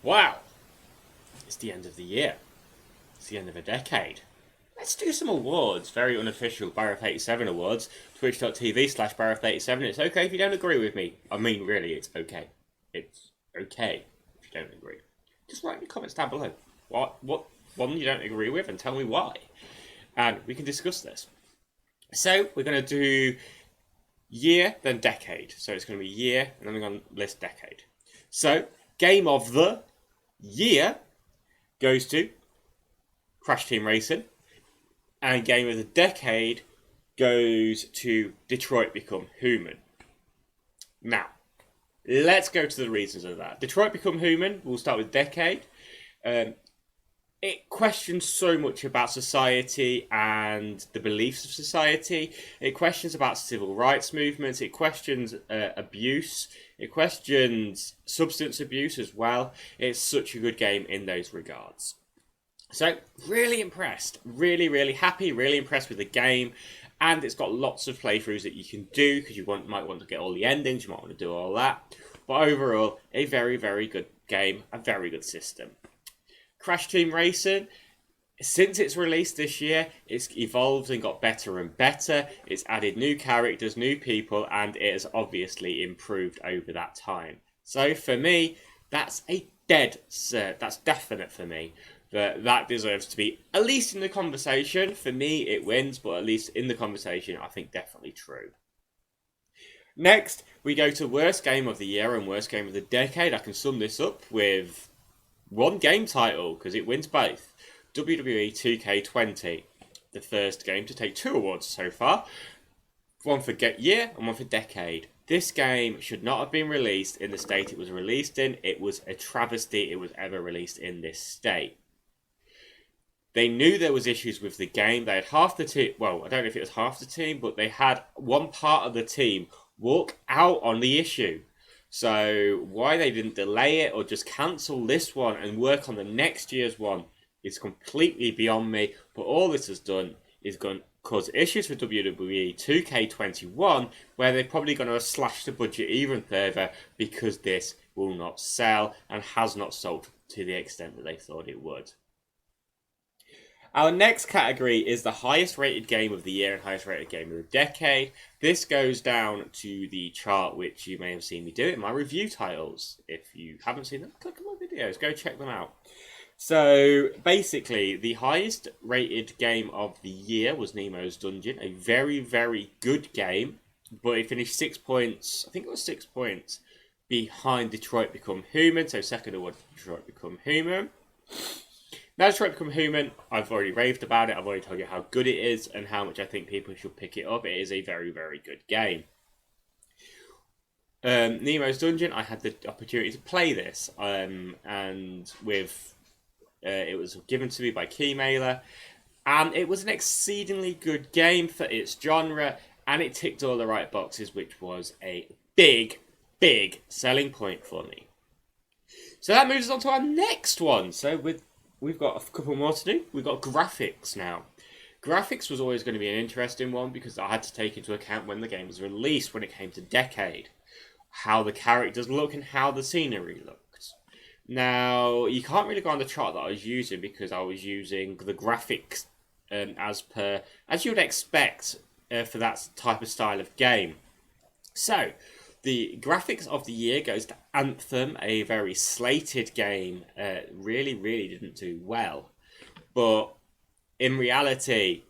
Wow, it's the end of the year. It's the end of a decade. Let's do some awards. Very unofficial Barrett87 awards. Twitch.tv/Barrett87. It's okay if you don't agree with me. I mean, really, it's okay. It's okay if you don't agree. Just write in the comments down below what one you don't agree with and tell me why. And we can discuss this. So, we're going to do year, then decade. So, it's going to be year, and then we're going to list decade. So, game of the year goes to Crash Team Racing, and game of the decade goes to Detroit Become Human. Now, let's go to the reasons of that. Detroit Become Human, we'll start with decade. It questions so much about society and the beliefs of society. It questions about civil rights movements. It questions abuse. It questions substance abuse as well. It's such a good game in those regards. So, really impressed. Really, really happy. Really impressed with the game. And it's got lots of playthroughs that you can do because you might want to get all the endings. You might want to do all that. But overall, a very, very good game. A very good system. Crash Team Racing, since its release this year, it's evolved and got better and better. It's added new characters, new people, and it has obviously improved over that time. So for me, that's a dead cert. That's definite for me. That deserves to be at least in the conversation. For me, it wins, but at least in the conversation, I think definitely true. Next, we go to worst game of the year and worst game of the decade. I can sum this up with one game title because it wins both. WWE 2K20, the first game to take 2 awards so far. One for year and one for decade. This game should not have been released in the state it was released in. It was a travesty it was ever released in this state. They knew there was issues with the game. They had half the team, well, I don't know if it was half the team, but they had one part of the team walk out on the issue. So why they didn't delay it or just cancel this one and work on the next year's one is completely beyond me. But all this has done is going to cause issues for WWE 2K21, where they're probably going to slash the budget even further because this will not sell and has not sold to the extent that they thought it would. Our next category is the highest rated game of the year and highest rated game of the decade. This goes down to the chart which you may have seen me do in my review titles. If you haven't seen them, click on my videos, go check them out. So basically, the highest rated game of the year was Nemo's Dungeon, a very, very good game, but it finished 6 points, I think it was 6 points, behind Detroit Become Human, so second award for Detroit Become Human. Now, Detroit Become Human, I've already raved about it. I've already told you how good it is and how much I think people should pick it up. It is a very, very good game. Nemo's Dungeon, I had the opportunity to play this, and with it was given to me by Keymailer, and it was an exceedingly good game for its genre, and it ticked all the right boxes, which was a big, big selling point for me. So that moves us on to our next one. So we've got a couple more to do. We've got graphics now. Graphics was always going to be an interesting one because I had to take into account when the game was released, when it came to decade, how the characters look and how the scenery looked. Now, you can't really go on the chart that I was using because I was using the graphics as you would expect for that type of style of game. So, the graphics of the year goes to Anthem, a very slated game. Really, really didn't do well. But in reality,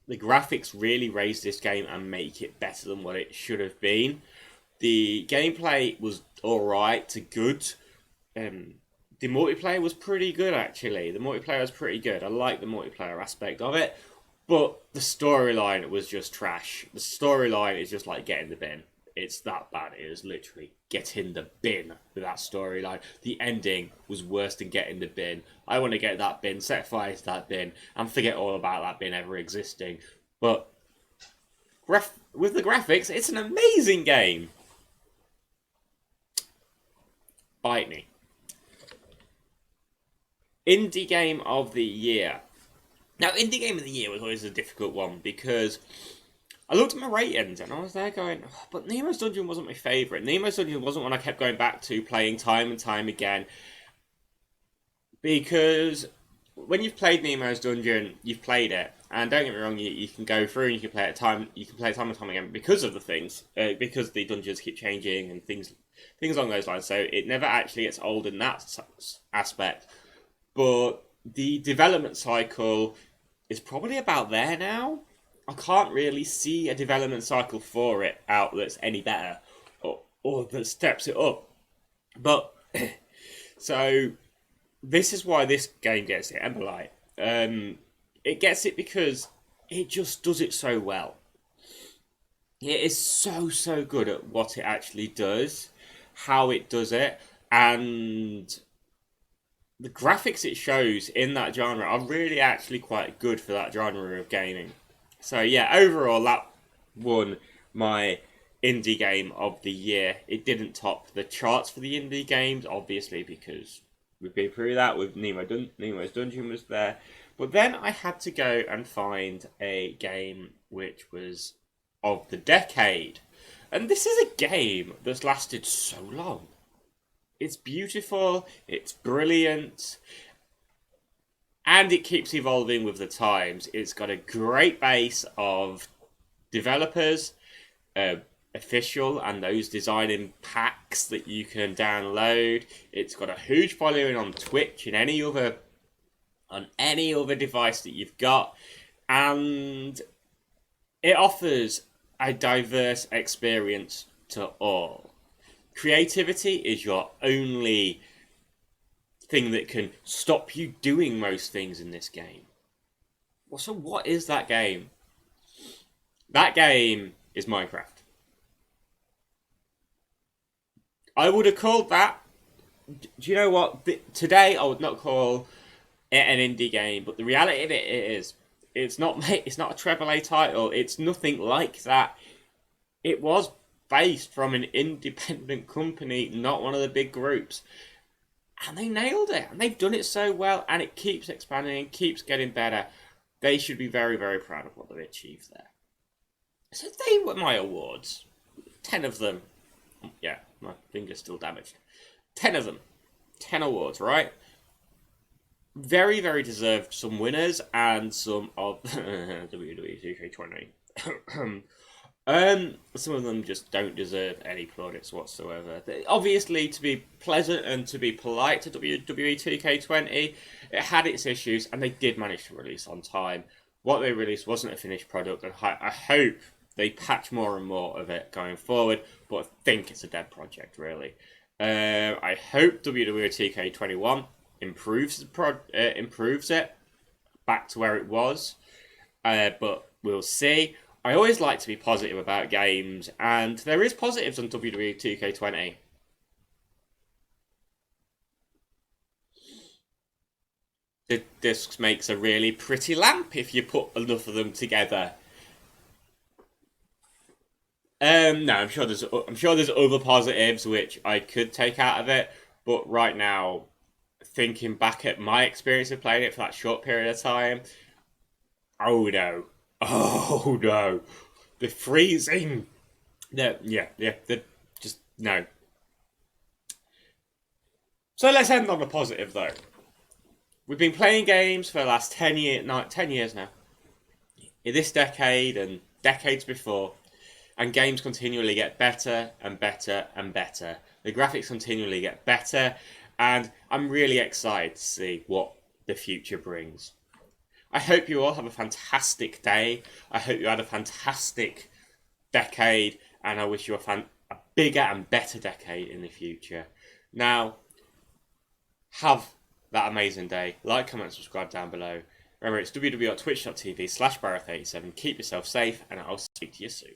the graphics really raised this game and make it better than what it should have been. The gameplay was alright to good. The multiplayer was pretty good, actually. The multiplayer was pretty good. I like the multiplayer aspect of it. But the storyline was just trash. The storyline is just like get in the bin. It's that bad. It is literally get in the bin with that storyline. The ending was worse than get in the bin. I want to get that bin, set fire to that bin, and forget all about that bin ever existing. But with the graphics, it's an amazing game. Bite me. Indie Game of the Year. Now, Indie Game of the Year was always a difficult one because I looked at my ratings and I was there going, "Oh, but Nemo's Dungeon wasn't my favourite. Nemo's Dungeon wasn't one I kept going back to, playing time and time again. Because when you've played Nemo's Dungeon, you've played it. And don't get me wrong, you can go through and you can play it time and time again because of the things, because the dungeons keep changing and things along those lines. So it never actually gets old in that aspect. But the development cycle is probably about there now. I can't really see a development cycle for it out that's any better or that steps it up. But so this is why this game gets it, Emberlight. It gets it because it just does it so well. It is so good at what it actually does, how it does it, and the graphics it shows in that genre are really actually quite good for that genre of gaming. So yeah, overall that won my indie game of the year. It didn't top the charts for the indie games, obviously, because we've been through that with Nemo's Dungeon was there. But then I had to go and find a game which was of the decade. And this is a game that's lasted so long. It's beautiful, it's brilliant, and it keeps evolving with the times. It's got a great base of developers, official, and those designing packs that you can download. It's got a huge following on Twitch and on any other device that you've got, and it offers a diverse experience to all. Creativity is your only thing that can stop you doing most things in this game. Well, so what is that game? That game is Minecraft. I would have called that. Do you know what? Today I would not call it an indie game, but the reality of it is, it's not it's not a AAA title. It's nothing like that. It was based from an independent company, not one of the big groups. And they nailed it. And they've done it so well. And it keeps expanding and keeps getting better. They should be very, very proud of what they've achieved there. So they were my awards. 10 of them. Yeah, my finger's still damaged. 10 of them. 10 awards, right? Very, very deserved. Some winners and some of WWE 2K20. Some of them just don't deserve any plaudits whatsoever. Obviously, to be pleasant and to be polite to WWE 2K20, it had its issues, and they did manage to release on time. What they released wasn't a finished product, and I hope they patch more and more of it going forward, but I think it's a dead project, really. I hope WWE 2K21 improves it back to where it was, but we'll see. I always like to be positive about games, and there is positives on WWE 2K20. The disc makes a really pretty lamp if you put enough of them together. No, I'm sure there's other positives which I could take out of it, but right now, thinking back at my experience of playing it for that short period of time, oh no, oh no, the freezing, the just no. So let's end on a positive though. We've been playing games for the last 10 years now, in this decade and decades before. And games continually get better and better and better. The graphics continually get better, and I'm really excited to see what the future brings. I hope you all have a fantastic day. I hope you had a fantastic decade, and I wish you a bigger and better decade in the future. Now, have that amazing day. Like, comment, subscribe down below. Remember, it's www.twitch.tv/Barrett87. Keep yourself safe, and I'll speak to you soon.